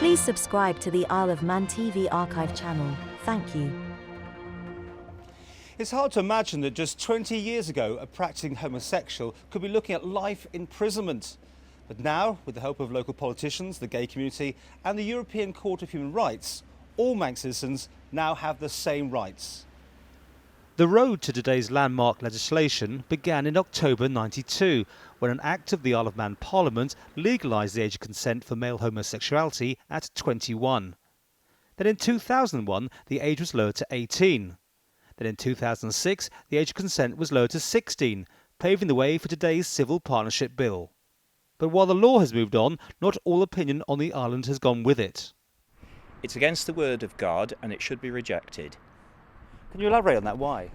Please subscribe to the Isle of Man TV archive channel. Thank you. It's hard to imagine that just 20 years ago, a practicing homosexual could be looking at life imprisonment. But now, with the help of local politicians, the gay community and the European Court of Human Rights, all Manx citizens now have the same rights. The road to today's landmark legislation began in October 92, when an Act of the Isle of Man Parliament legalised the age of consent for male homosexuality at 21. Then in 2001, the age was lowered to 18. Then in 2006, the age of consent was lowered to 16, paving the way for today's Civil Partnership Bill. But while the law has moved on, not all opinion on the island has gone with it. It's against the word of God and it should be rejected. Can you elaborate on that? Why?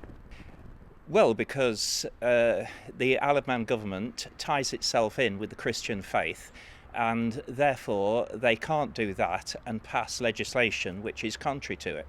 Well, because the Isle of Man government ties itself in with the Christian faith, and therefore they can't do that and pass legislation which is contrary to it.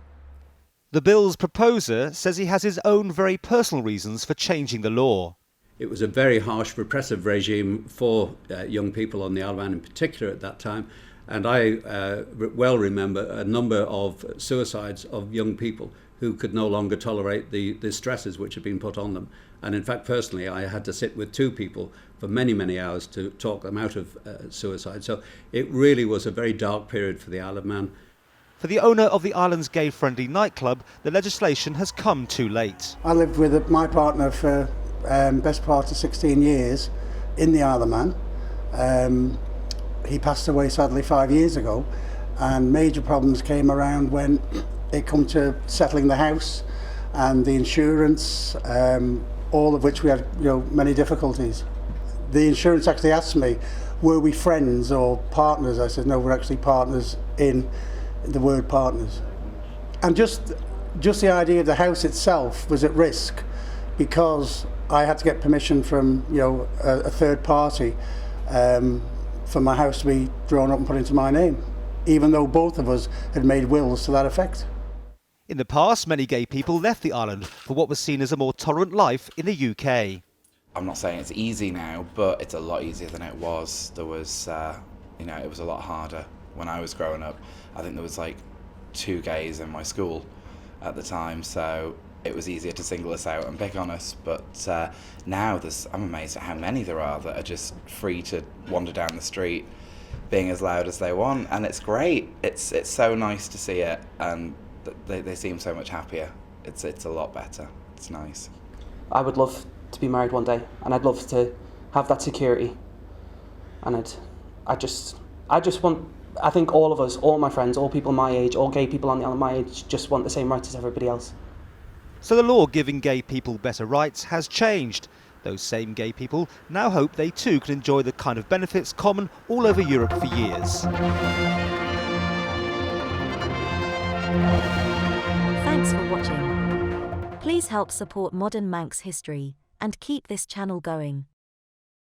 The bill's proposer says he has his own very personal reasons for changing the law. It was a very harsh, repressive regime for young people on the Isle of Man in particular at that time. And I well remember a number of suicides of young people who could no longer tolerate the stresses which had been put on them. And in fact, personally, I had to sit with two people for many, many hours to talk them out of suicide. So it really was a very dark period for the Isle of Man. For the owner of the island's gay-friendly nightclub, the legislation has come too late. I lived with my partner for best part of 16 years in the Isle of Man. He passed away sadly 5 years ago, and major problems came around when it come to settling the house and the insurance, all of which we had many difficulties. The insurance actually asked me, were we friends or partners? I said, no, we're actually partners in the word partners. And just the idea of the house itself was at risk, because I had to get permission from a third party for my house to be drawn up and put into my name, even though both of us had made wills to that effect. In the past, many gay people left the island for what was seen as a more tolerant life in the UK. I'm not saying it's easy now, but it's a lot easier than it was. There was, it was a lot harder when I was growing up. I think there was like 2 gays in my school at the time, so it was easier to single us out and pick on us. But now I'm amazed at how many there are that are just free to wander down the street, being as loud as they want, and it's great. It's so nice to see it, and they seem so much happier. It's a lot better. It's nice. I would love to be married one day, and I'd love to have that security. And I just want. I think all of us, all my friends, all people my age, all gay people on the island my age, just want the same rights as everybody else. So the law giving gay people better rights has changed. Those same gay people now hope they too can enjoy the kind of benefits common all over Europe for years. Thanks for watching. Please help support modern Manx history and keep this channel going.